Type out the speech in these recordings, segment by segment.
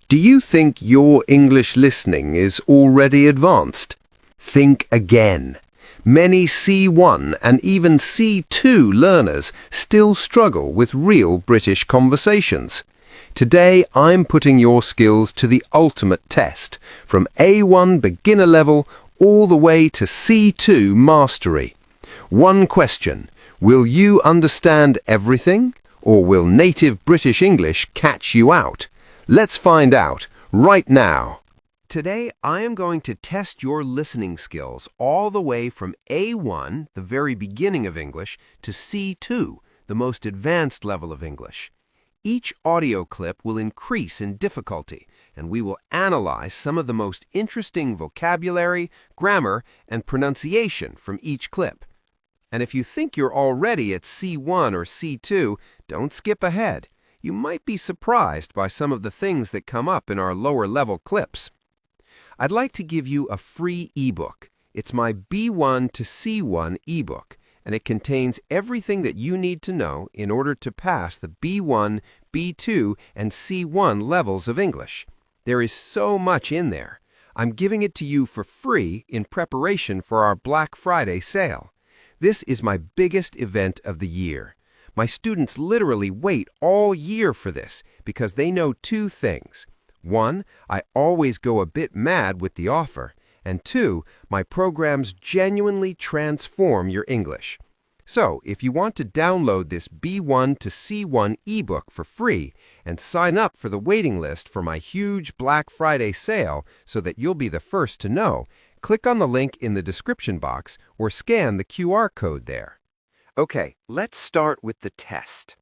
Do you think your English listening is already advanced? Think again. Many C1 and even C2 learners still struggle with real British conversations. Today, I'm putting your skills to the ultimate test, from A1 beginner level all the way to C2 mastery. One question: will you understand everything, or will native British English catch you out? Let's find out right now. Today, I am going to test your listening skills all the way from A1, the very beginning of English, to C2, the most advanced level of English. Each audio clip will increase in difficulty, and we will analyze some of the most interesting vocabulary, grammar, and pronunciation from each clip. And if you think you're already at C1 or C2, don't skip ahead. You might be surprised by some of the things that come up in our lower level clips. I'd like to give you a free ebook. It's my B1 to C1 ebook, and it contains everything that you need to know in order to pass the B1, B2, and C1 levels of English. There is so much in there. I'm giving it to you for free in preparation for our Black Friday sale. This is my biggest event of the year. My students literally wait all year for this because they know two things. One, I always go a bit mad with the offer. And two, my programs genuinely transform your English. So, if you want to download this B1 to C1 ebook for free and sign up for the waiting list for my huge Black Friday sale so that you'll be the first to know, click on the link in the description box or scan the QR code there. Okay, let's start with the test.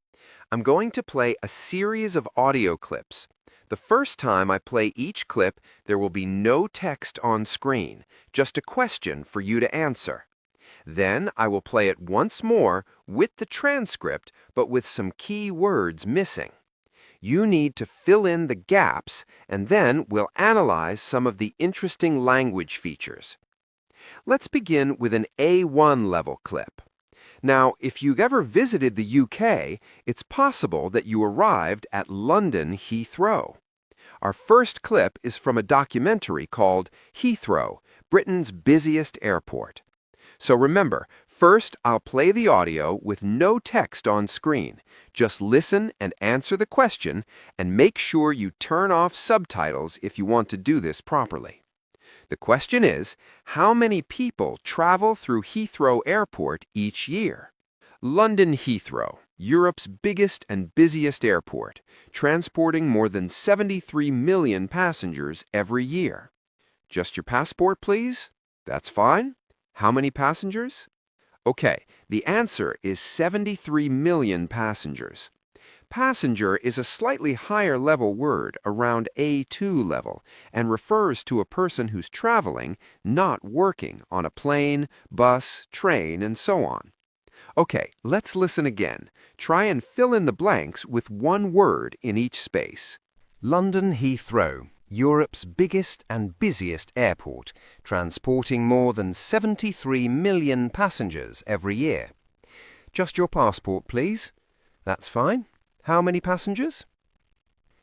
I'm going to play a series of audio clips. The first time I play each clip, there will be no text on screen, just a question for you to answer. Then I will play it once more with the transcript, but with some key words missing. You need to fill in the gaps, and then we'll analyze some of the interesting language features. Let's begin with an A1 level clip. Now, if you've ever visited the UK, it's possible that you arrived at London Heathrow. Our first clip is from a documentary called Heathrow, Britain's busiest airport. So remember, first I'll play the audio with no text on screen. Just listen and answer the question, and make sure you turn off subtitles if you want to do this properly. The question is, how many people travel through Heathrow Airport each year? London Heathrow, Europe's biggest and busiest airport, transporting more than 73 million passengers every year. Just your passport, please? That's fine. How many passengers? Okay, the answer is 73 million passengers. Passenger is a slightly higher level word, around A2 level, and refers to a person who's traveling, not working, on a plane, bus, train, and so on. Okay, let's listen again. Try and fill in the blanks with one word in each space. London Heathrow, Europe's biggest and busiest airport, transporting more than 73 million passengers every year. Just your passport, please. That's fine. How many passengers?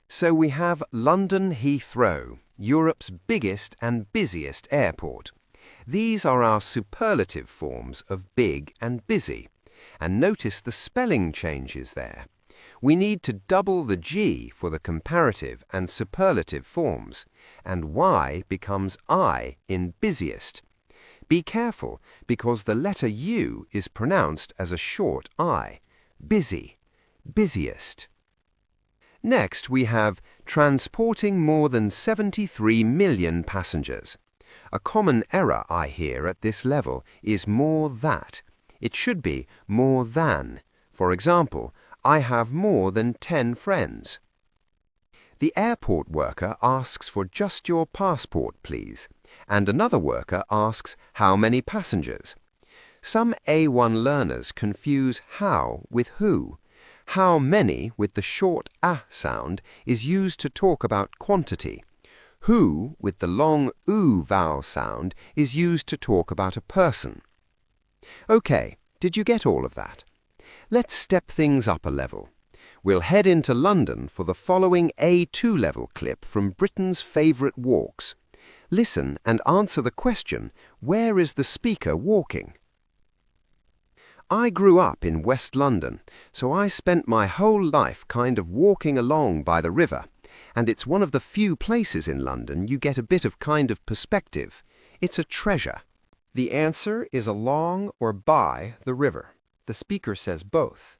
So we have London Heathrow, Europe's biggest and busiest airport. These are our superlative forms of big and busy. And notice the spelling changes there. We need to double the G for the comparative and superlative forms, and Y becomes I in busiest. Be careful, because the letter U is pronounced as a short I. Busy. Busiest. Next, we have transporting more than 73 million passengers. A common error I hear at this level is more that. It should be more than. For example, I have more than 10 friends. The airport worker asks for just your passport, please, and another worker asks how many passengers. Some A1 learners confuse how with who. How many with the short ah sound is used to talk about quantity. Who with the long oo vowel sound is used to talk about a person. Okay, did you get all of that? Let's step things up a level. We'll head into London for the following A2 level clip from Britain's favourite walks. Listen and answer the question, where is the speaker walking? I grew up in West London, so I spent my whole life kind of walking along by the river, and it's one of the few places in London you get a bit of kind of perspective. It's a treasure. The answer is along or by the river. The speaker says both.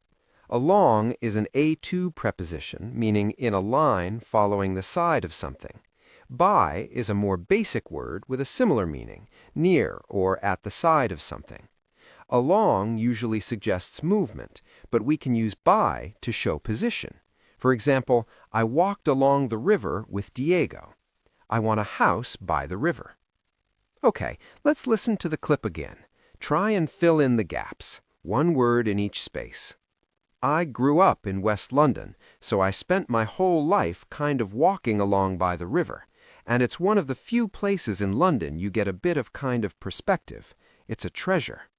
Along is an A2 preposition, meaning in a line following the side of something. By is a more basic word with a similar meaning, near or at the side of something. Along usually suggests movement, but we can use by to show position. For example, I walked along the river with Diego. I want a house by the river. Okay, let's listen to the clip again. Try and fill in the gaps, one word in each space. I grew up in West London, so I spent my whole life kind of walking along by the river, and it's one of the few places in London you get a bit of kind of perspective. It's a treasure.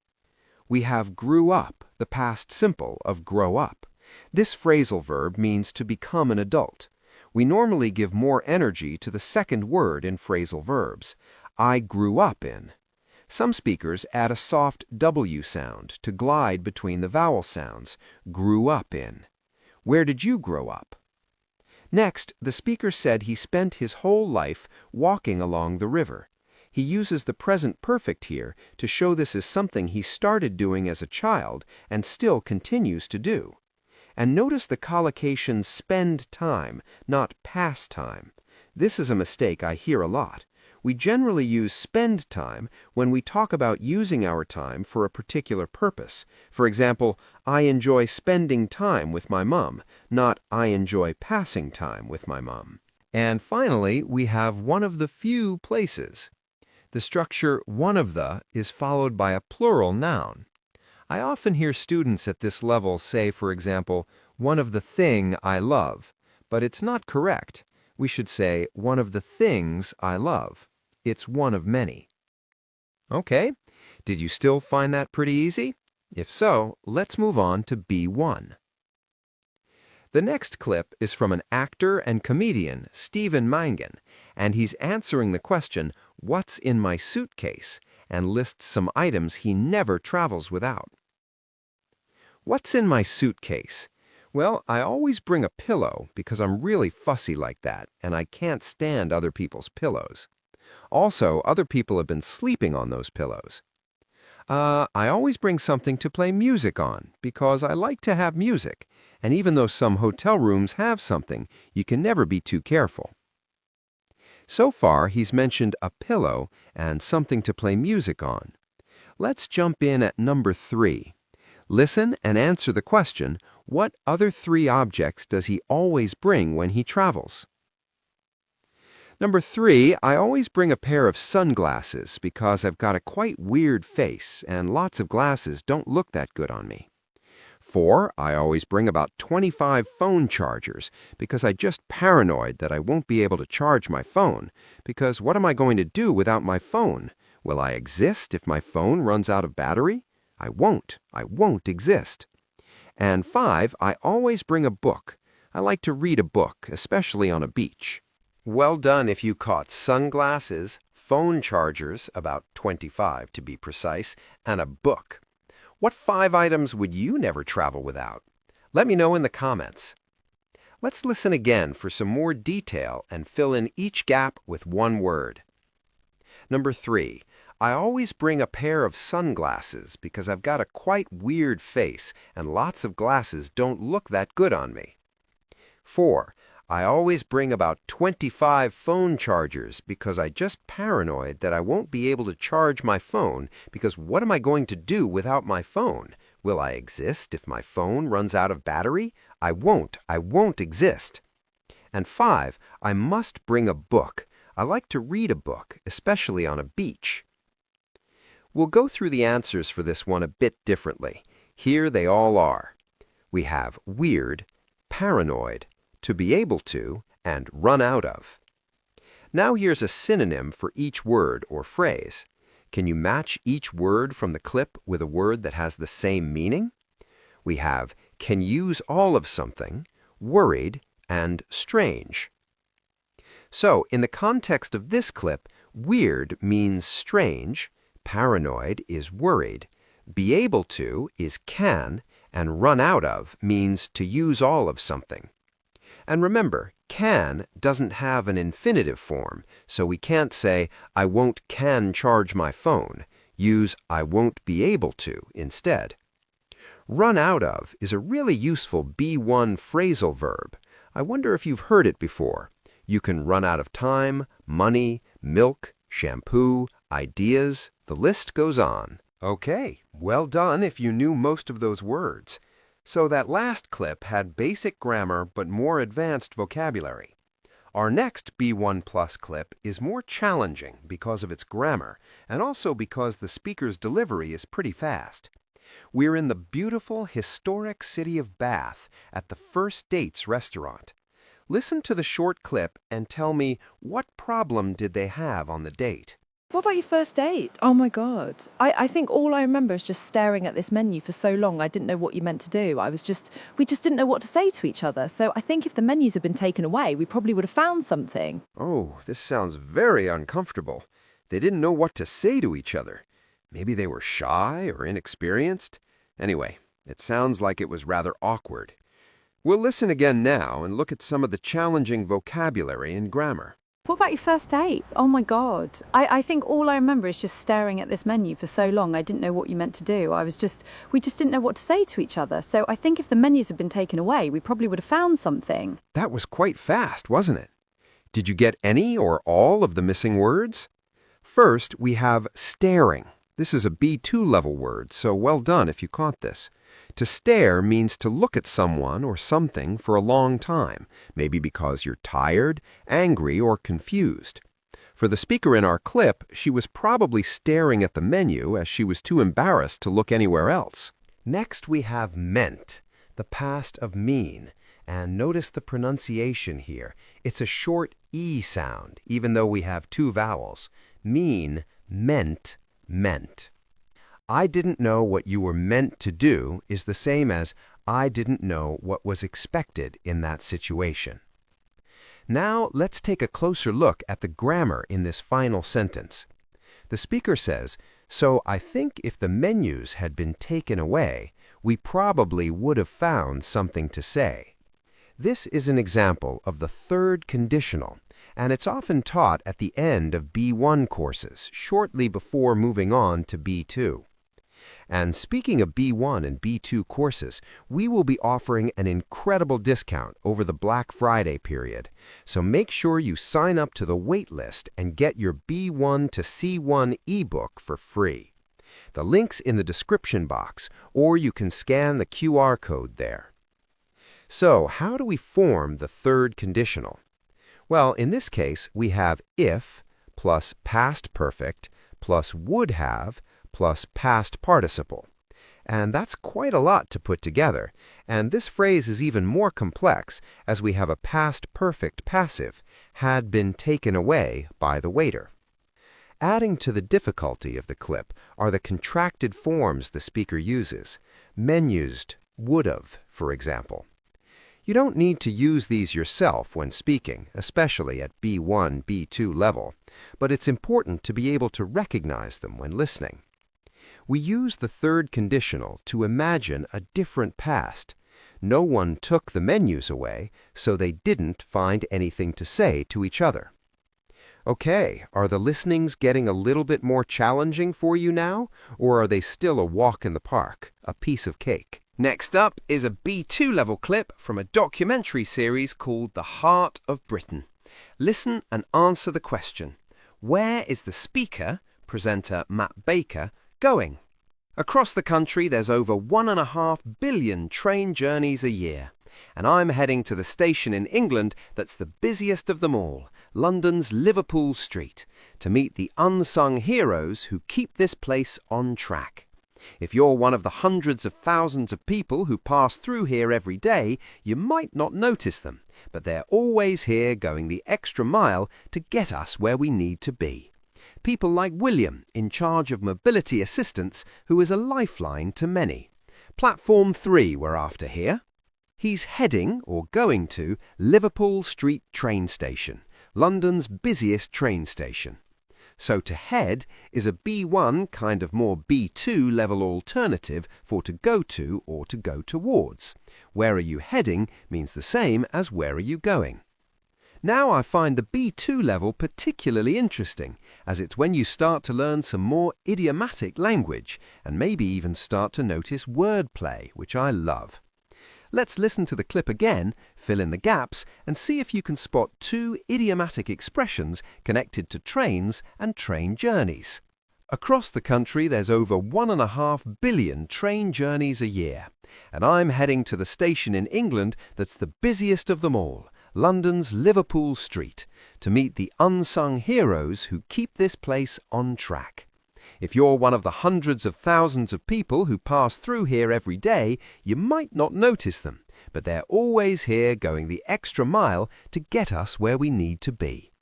We have grew up, the past simple of grow up. This phrasal verb means to become an adult. We normally give more energy to the second word in phrasal verbs. I grew up in. Some speakers add a soft W sound to glide between the vowel sounds. Grew up in. Where did you grow up? Next, the speaker said he spent his whole life walking along the river. He uses the present perfect here to show this is something he started doing as a child and still continues to do. And notice the collocation spend time, not pass time. This is a mistake I hear a lot. We generally use spend time when we talk about using our time for a particular purpose. For example, I enjoy spending time with my mom, not I enjoy passing time with my mom. And finally, we have one of the few places. The structure one of the is followed by a plural noun. I often hear students at this level say, for example, one of the thing I love, but it's not correct. We should say one of the things I love. It's one of many. Okay, did you still find that pretty easy? If so, let's move on to B1. The next clip is from an actor and comedian, Stephen Mangan, and he's answering the question, what's in my suitcase, and lists some items he never travels without. What's in my suitcase? Well, I always bring a pillow because I'm really fussy like that, and I can't stand other people's pillows. Also, other people have been sleeping on those pillows. I always bring something to play music on because I like to have music, and even though some hotel rooms have something, you can never be too careful. So far, he's mentioned a pillow and something to play music on. Let's jump in at number 3. Listen and answer the question, what other 3 objects does he always bring when he travels? Number 3, I always bring a pair of sunglasses because I've got a quite weird face and lots of glasses don't look that good on me. 4, I always bring about 25 phone chargers because I'm just paranoid that I won't be able to charge my phone because what am I going to do without my phone? Will I exist if my phone runs out of battery? I won't exist. And 5, I always bring a book. I like to read a book, especially on a beach. Well done if you caught sunglasses, phone chargers, about 25 to be precise, and a book. What 5 items would you never travel without? Let me know in the comments. Let's listen again for some more detail and fill in each gap with one word. Number 3, I always bring a pair of sunglasses because I've got a quite weird face and lots of glasses don't look that good on me. 4, I always bring about 25 phone chargers because I'm just paranoid that I won't be able to charge my phone because what am I going to do without my phone? Will I exist if my phone runs out of battery? I won't exist. And 5, I must bring a book. I like to read a book, especially on a beach. We'll go through the answers for this one a bit differently. Here they all are. We have weird, paranoid, to be able to, and run out of. Now here's a synonym for each word or phrase. Can you match each word from the clip with a word that has the same meaning? We have can use all of something, worried, and strange. So, in the context of this clip, weird means strange, paranoid is worried, be able to is can, and run out of means to use all of something. And remember, can doesn't have an infinitive form, so we can't say, I won't can charge my phone. Use I won't be able to instead. Run out of is a really useful B1 phrasal verb. I wonder if you've heard it before. You can run out of time, money, milk, shampoo, ideas, the list goes on. Okay, well done if you knew most of those words. So that last clip had basic grammar but more advanced vocabulary. Our next B1 Plus clip is more challenging because of its grammar and also because the speaker's delivery is pretty fast. We're in the beautiful, historic city of Bath at the First Dates restaurant. Listen to the short clip and tell me what problem did they have on the date. What about your first date? Oh my God. I think all I remember is just staring at this menu for so long I didn't know what you meant to do. We just didn't know what to say to each other. So I think if the menus had been taken away, we probably would have found something. Oh, this sounds very uncomfortable. They didn't know what to say to each other. Maybe they were shy or inexperienced. Anyway, it sounds like it was rather awkward. We'll listen again now and look at some of the challenging vocabulary and grammar. What about your first date? Oh my God. I think all I remember is just staring at this menu for so long I didn't know what you meant to do. We just didn't know what to say to each other. So I think if the menus had been taken away, we probably would have found something. That was quite fast, wasn't it? Did you get any or all of the missing words? First, we have staring. This is a B2 level word, so well done if you caught this. To stare means to look at someone or something for a long time, maybe because you're tired, angry, or confused. For the speaker in our clip, she was probably staring at the menu as she was too embarrassed to look anywhere else. Next we have meant, the past of mean, and notice the pronunciation here. It's a short E sound, even though we have two vowels. Mean, meant, meant. I didn't know what you were meant to do is the same as I didn't know what was expected in that situation. Now let's take a closer look at the grammar in this final sentence. The speaker says, so I think if the menus had been taken away, we probably would have found something to say. This is an example of the third conditional, and it's often taught at the end of B1 courses, shortly before moving on to B2. And speaking of B1 and B2 courses, we will be offering an incredible discount over the Black Friday period. So make sure you sign up to the wait list and get your B1 to C1 ebook for free. The link's in the description box, or you can scan the QR code there. So how do we form the third conditional? Well, in this case, we have if plus past perfect plus would have plus past participle. And that's quite a lot to put together, and this phrase is even more complex as we have a past perfect passive, had been taken away by the waiter. Adding to the difficulty of the clip are the contracted forms the speaker uses, menused, would've, for example. You don't need to use these yourself when speaking, especially at B1, B2 level, but it's important to be able to recognize them when listening. We use the third conditional to imagine a different past. No one took the menus away, so they didn't find anything to say to each other. Okay, are the listenings getting a little bit more challenging for you now, or are they still a walk in the park, a piece of cake? Next up is a B2 level clip from a documentary series called The Heart of Britain. Listen and answer the question. Where is the speaker, presenter Matt Baker, going? Across the country, there's over 1.5 billion train journeys a year. And I'm heading to the station in England that's the busiest of them all, London's Liverpool Street, to meet the unsung heroes who keep this place on track. If you're one of the hundreds of thousands of people who pass through here every day, you might not notice them, but they're always here going the extra mile to get us where we need to be. People like William, in charge of mobility assistance, who is a lifeline to many. Platform 3 we're after here. He's heading or going to Liverpool Street train station, London's busiest train station. So to head is a B1 kind of more B2 level alternative for to go to or to go towards. Where are you heading means the same as where are you going. Now I find the B2 level particularly interesting, as it's when you start to learn some more idiomatic language and maybe even start to notice wordplay, which I love. Let's listen to the clip again, fill in the gaps, and see if you can spot two idiomatic expressions connected to trains and train journeys. Across the country, there's over 1.5 billion train journeys a year, and I'm heading to the station in England that's the busiest of them all, London's Liverpool Street, to meet the unsung heroes who keep this place on track. If you're one of the hundreds of thousands of people who pass through here every day, you might not notice them, but they're always here going the extra mile to get us where we need to be.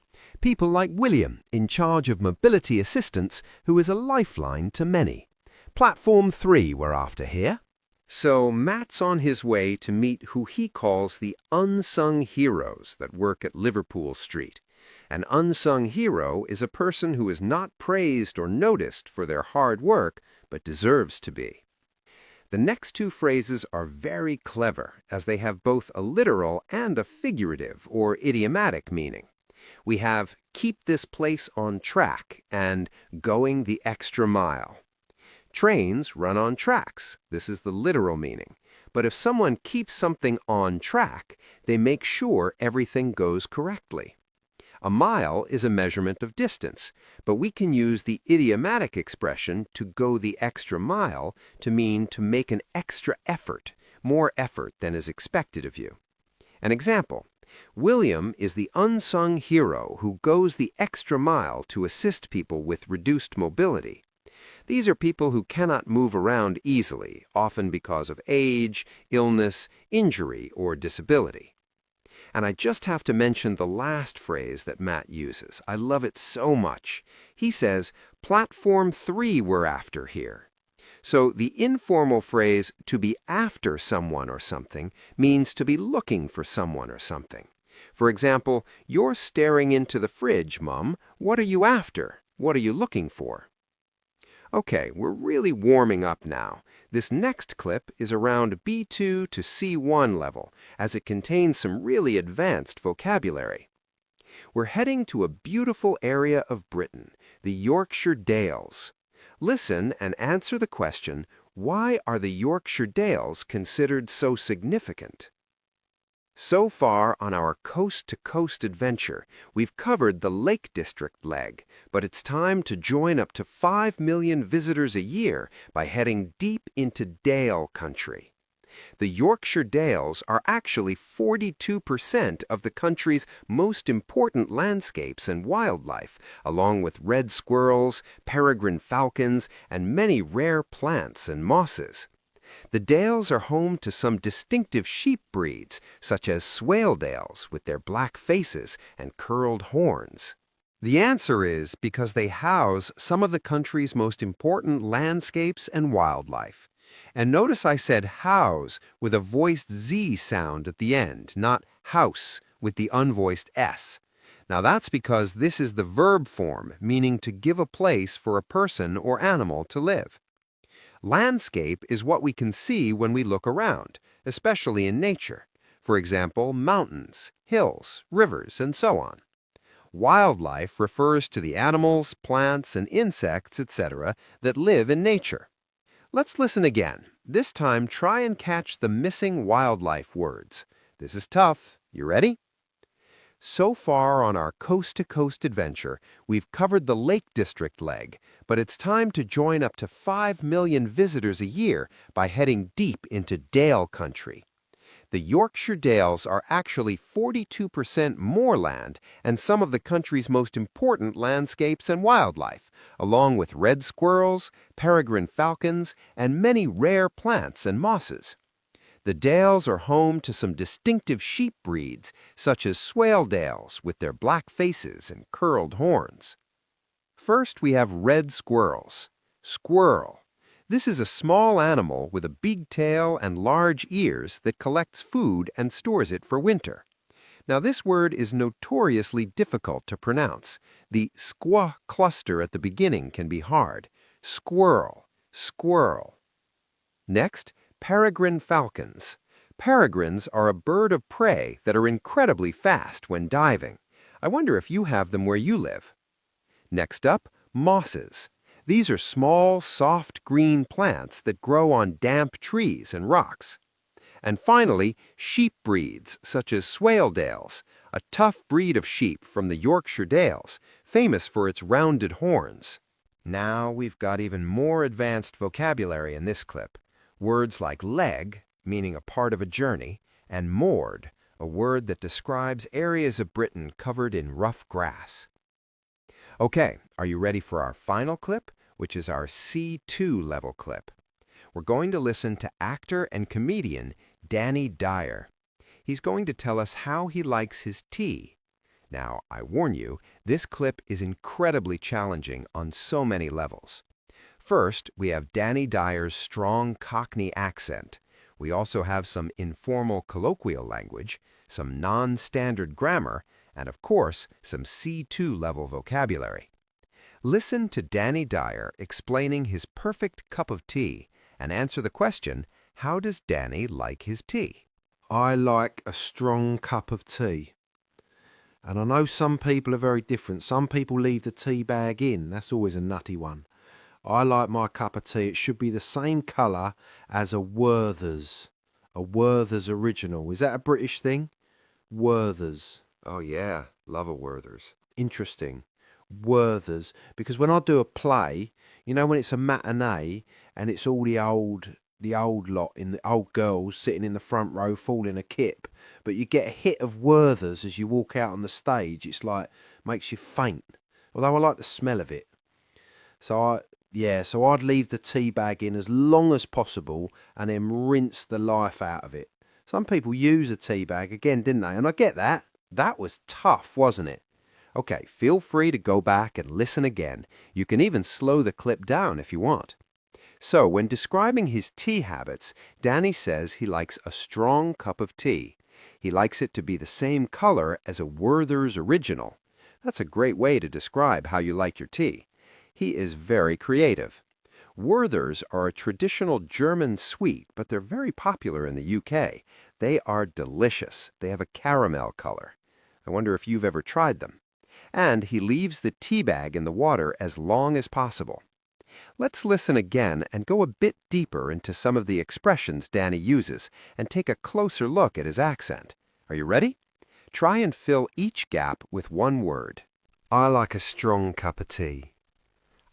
People like William, in charge of mobility assistance, who is a lifeline to many. Platform 3 we're after here. So Matt's on his way to meet who he calls the unsung heroes that work at Liverpool Street. An unsung hero is a person who is not praised or noticed for their hard work, but deserves to be. The next two phrases are very clever, as they have both a literal and a figurative or idiomatic meaning. We have keep this place on track and going the extra mile. Trains run on tracks. This is the literal meaning. But if someone keeps something on track, they make sure everything goes correctly. A mile is a measurement of distance, but we can use the idiomatic expression to go the extra mile to mean to make an extra effort, more effort than is expected of you. An example, William is the unsung hero who goes the extra mile to assist people with reduced mobility. These are people who cannot move around easily, often because of age, illness, injury, or disability. And I just have to mention the last phrase that Matt uses. I love it so much. He says, platform 3 we're after here. So the informal phrase, to be after someone or something, means to be looking for someone or something. For example, you're staring into the fridge, Mum. What are you after? What are you looking for? Okay, we're really warming up now. This next clip is around B2 to C1 level, as it contains some really advanced vocabulary. We're heading to a beautiful area of Britain, the Yorkshire Dales. Listen and answer the question, why are the Yorkshire Dales considered so significant? So far on our coast-to-coast adventure, we've covered the Lake District leg, but it's time to join up to 5 million visitors a year by heading deep into Dale country. The Yorkshire Dales are actually 42% of the country's most important landscapes and wildlife, along with red squirrels, peregrine falcons, and many rare plants and mosses. The Dales are home to some distinctive sheep breeds, such as Swaledales with their black faces and curled horns. The answer is because they house some of the country's most important landscapes and wildlife. And notice I said house with a voiced Z sound at the end, not house with the unvoiced S. Now that's because this is the verb form, meaning to give a place for a person or animal to live. Landscape is what we can see when we look around, especially in nature. For example, mountains, hills, rivers, and so on. Wildlife refers to the animals, plants, and insects, etc., that live in nature. Let's listen again. This time, try and catch the missing wildlife words. This is tough. You ready? So far on our coast-to-coast adventure, we've covered the Lake District leg, but it's time to join up to 5 million visitors a year by heading deep into Dale country. The Yorkshire Dales are actually 42% more land and some of the country's most important landscapes and wildlife, along with red squirrels, peregrine falcons, and many rare plants and mosses. The Dales are home to some distinctive sheep breeds, such as Swaledales with their black faces and curled horns. First, we have red squirrels. Squirrel. This is a small animal with a big tail and large ears that collects food and stores it for winter. Now, this word is notoriously difficult to pronounce. The squa cluster at the beginning can be hard. Squirrel, squirrel. Next, peregrine falcons. Peregrines are a bird of prey that are incredibly fast when diving. I wonder if you have them where you live. Next up, mosses. These are small, soft green plants that grow on damp trees and rocks. And finally, sheep breeds such as Swaledales, a tough breed of sheep from the Yorkshire Dales, famous for its rounded horns. Now we've got even more advanced vocabulary in this clip. Words like leg, meaning a part of a journey, and moored, a word that describes areas of Britain covered in rough grass. Okay, are you ready for our final clip, which is our C2 level clip? We're going to listen to actor and comedian Danny Dyer. He's going to tell us how he likes his tea. Now, I warn you, this clip is incredibly challenging on so many levels. First, we have Danny Dyer's strong Cockney accent. We also have some informal colloquial language, some non-standard grammar, and of course, some C2 level vocabulary. Listen to Danny Dyer explaining his perfect cup of tea and answer the question, how does Danny like his tea? I like a strong cup of tea. And I know some people are very different. Some people leave the tea bag in. That's always a nutty one. I like my cup of tea. It should be the same colour as a Werther's. A Werther's original. Is that a British thing? Werther's. Oh yeah, love a Werther's. Interesting. Werther's. Because when I do a play, you know when it's a matinee and it's all the old lot, in the old girls sitting in the front row falling a kip, but you get a hit of Werther's as you walk out on the stage. It's like, makes you faint. Although I like the smell of it. So I'd leave the tea bag in as long as possible and then rinse the life out of it. Some people use a tea bag again, didn't they? And I get that. That was tough, wasn't it? Okay, feel free to go back and listen again. You can even slow the clip down if you want. So, when describing his tea habits, Danny says he likes a strong cup of tea. He likes it to be the same color as a Werther's original. That's a great way to describe how you like your tea. He is very creative. Werther's are a traditional German sweet, but they're very popular in the UK. They are delicious. They have a caramel color. I wonder if you've ever tried them. And he leaves the tea bag in the water as long as possible. Let's listen again and go a bit deeper into some of the expressions Danny uses and take a closer look at his accent. Are you ready? Try and fill each gap with one word. I like a strong cup of tea.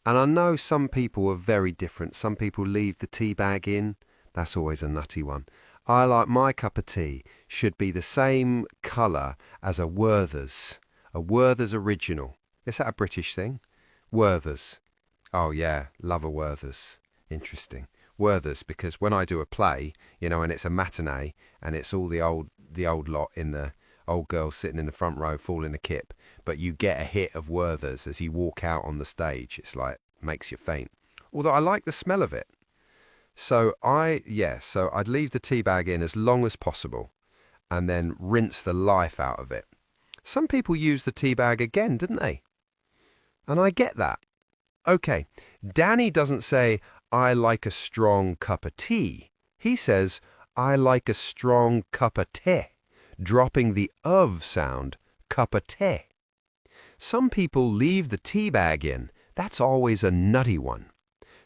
And I know some people are very different. Some people leave the tea bag in. That's always a nutty one. I like my cup of tea should be the same colour as a Werther's. A Werther's original. Is that a British thing? Werther's. Oh yeah, love a Werther's. Interesting. Werther's, because when I do a play, and it's a matinee, and it's all the old lot in the old girls sitting in the front row falling a kip, but you get a hit of Werther's as you walk out on the stage. It's like, makes you faint. Although I like the smell of it. So I'd leave the tea bag in as long as possible, and then rinse the life out of it. Some people use the tea bag again, didn't they? And I get that. Okay, Danny doesn't say, I like a strong cup of tea. He says, I like a strong cup of tea, dropping the of sound, cup of tea. Some people leave the tea bag in. That's always a nutty one.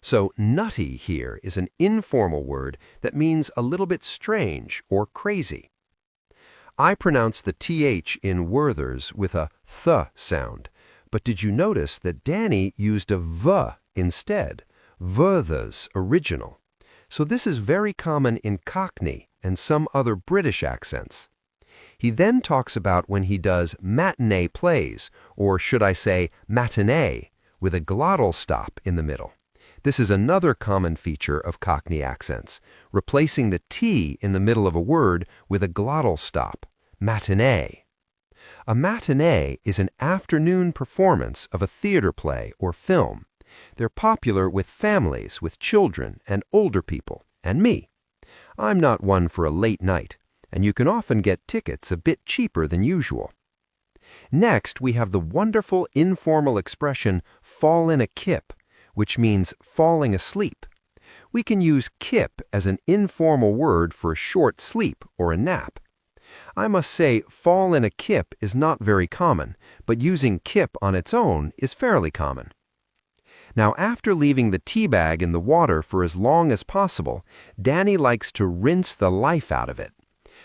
So nutty here is an informal word that means a little bit strange or crazy. I pronounce the th in Werther's with a th sound. But did you notice that Danny used a v instead? Werther's original. So this is very common in Cockney and some other British accents. He then talks about when he does matinee plays, or should I say matinee, with a glottal stop in the middle. This is another common feature of Cockney accents, replacing the T in the middle of a word with a glottal stop, matinee. A matinee is an afternoon performance of a theater play or film. They're popular with families, with children and older people, and me. I'm not one for a late night, and you can often get tickets a bit cheaper than usual. Next, we have the wonderful informal expression fall in a kip, which means falling asleep. We can use kip as an informal word for a short sleep or a nap. I must say, fall in a kip is not very common, but using kip on its own is fairly common. Now, after leaving the tea bag in the water for as long as possible, Danny likes to rinse the life out of it.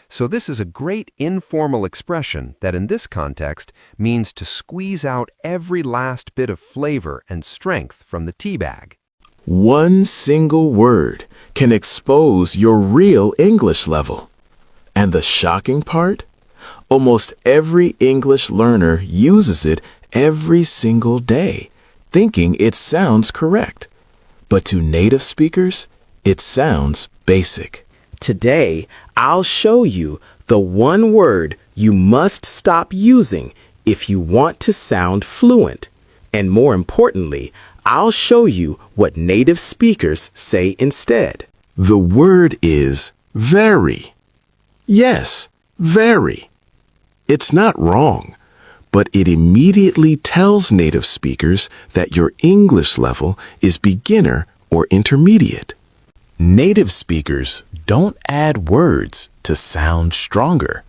So this is a great informal expression that in this context means to squeeze out every last bit of flavor and strength from the tea bag. One single word can expose your real English level. And the shocking part? Almost every English learner uses it every single day, thinking it sounds correct. But to native speakers, it sounds basic. Today, I'll show you the one word you must stop using if you want to sound fluent. And more importantly, I'll show you what native speakers say instead. The word is very. Yes, very. It's not wrong, but it immediately tells native speakers that your English level is beginner or intermediate. Native speakers don't add words to sound stronger.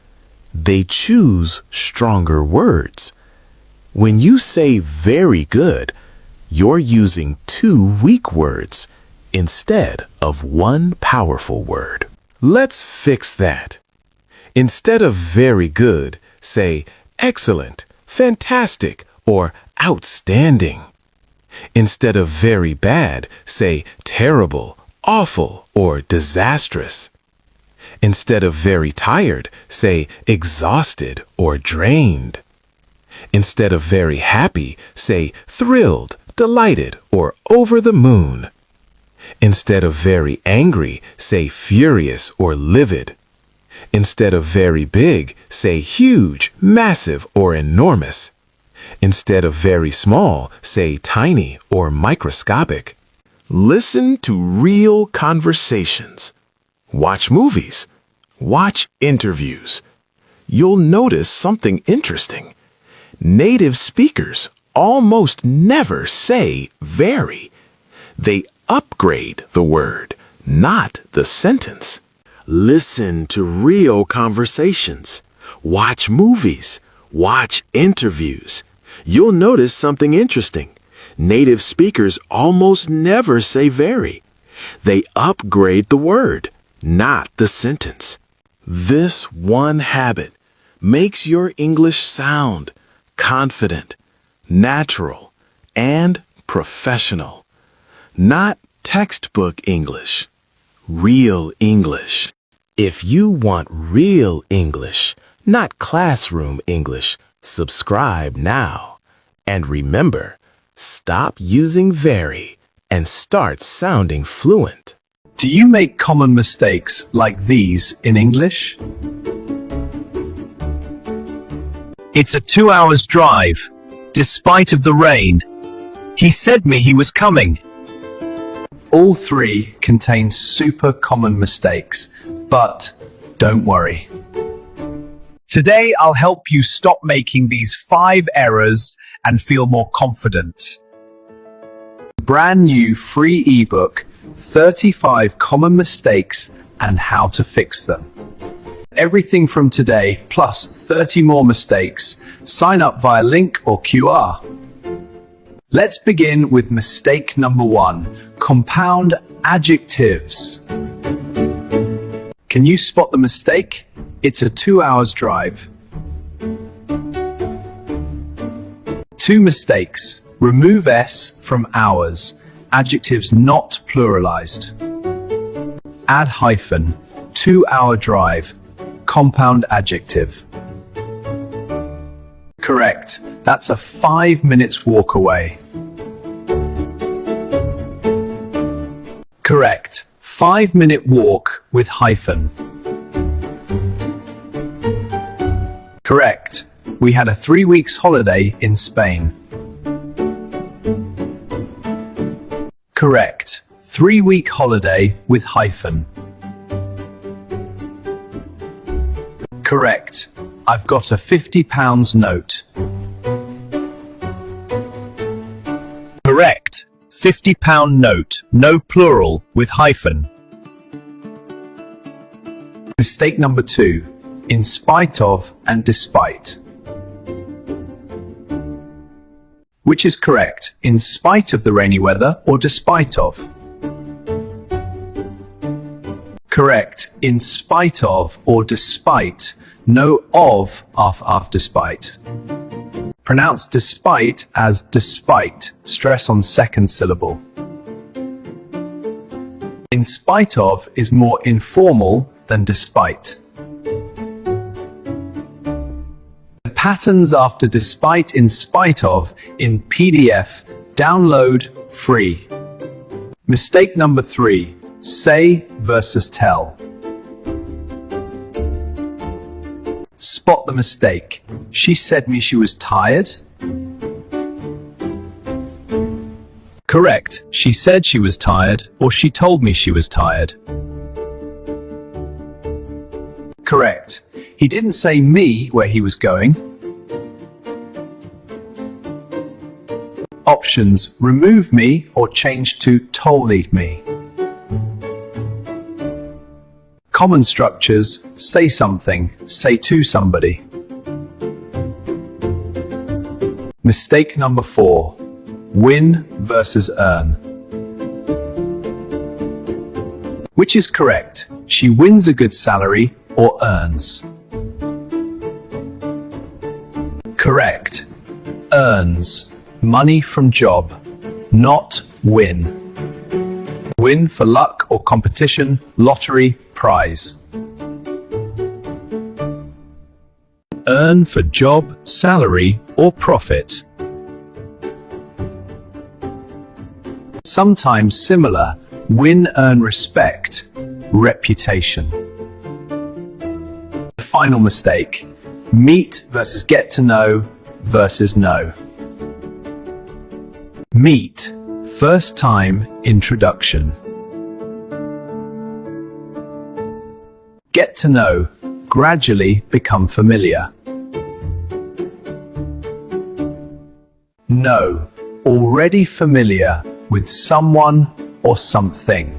They choose stronger words. When you say very good, you're using 2 weak words instead of 1 powerful word. Let's fix that. Instead of very good, say excellent, fantastic, or outstanding. Instead of very bad, say terrible, awful, or disastrous. Instead of very tired, say exhausted or drained. Instead of very happy, say thrilled, delighted, or over the moon. Instead of very angry, say furious or livid. Instead of very big, say huge, massive, or enormous. Instead of very small, say tiny or microscopic. Listen to real conversations. Watch movies. Watch interviews. You'll notice something interesting. Native speakers almost never say very. They upgrade the word, not the sentence. Listen to real conversations. Watch movies. Watch interviews. You'll notice something interesting. Native speakers almost never say very. They upgrade the word, not the sentence. This one habit makes your English sound confident, natural, and professional. Not textbook English, real English. If you want real English, not classroom English, subscribe now. And remember, stop using very and start sounding fluent. Do you make common mistakes like these in English? It's a 2 hours drive, despite of the rain. He said me he was coming. All 3 contain super common mistakes, but don't worry. Today I'll help you stop making these 5 errors and feel more confident. Brand new free ebook, 35 common mistakes and how to fix them. Everything from today, plus 30 more mistakes. Sign up via link or QR. Let's begin with mistake number 1, compound adjectives. Can you spot the mistake? It's a 2 hours drive. 2 mistakes. Remove S from hours. Adjectives not pluralized. Add hyphen. 2 hour drive. Compound adjective. Correct. That's a 5 minutes walk away. Correct. 5-minute walk with hyphen. Correct. We had a 3 weeks holiday in Spain. Correct. 3-week holiday with hyphen. Correct. I've got a £50 note. Correct. £50 note, no plural, with hyphen. Mistake number 2. In spite of and despite. Which is correct? In spite of the rainy weather or despite of? Correct. In spite of or despite. No of after despite. Pronounce despite as despite. Stress on second syllable. In spite of is more informal than despite. The patterns after despite, in spite of in PDF. Download free. Mistake number 3. Say versus tell. Spot the mistake. She said me she was tired. Correct. She said she was tired, or she told me she was tired. Correct. He didn't say me where he was going. Options: remove me or change to told me. Common structures: say something, say to somebody. Mistake number 4. Win versus earn. Which is correct? She wins a good salary or earns? Correct. Earns. Money from job, not win. Win for luck or competition, lottery, prize. Earn for job, salary, or profit. Sometimes similar. Win, earn respect, reputation. The final mistake. Meet versus get to know versus know. Meet. First time, introduction. Get to know. Gradually become familiar. Know. Already familiar with someone or something.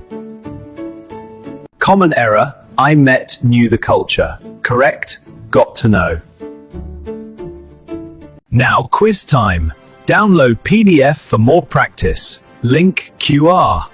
Common error. I met, knew the culture. Correct. Got to know. Now quiz time. Download PDF for more practice. Link QR.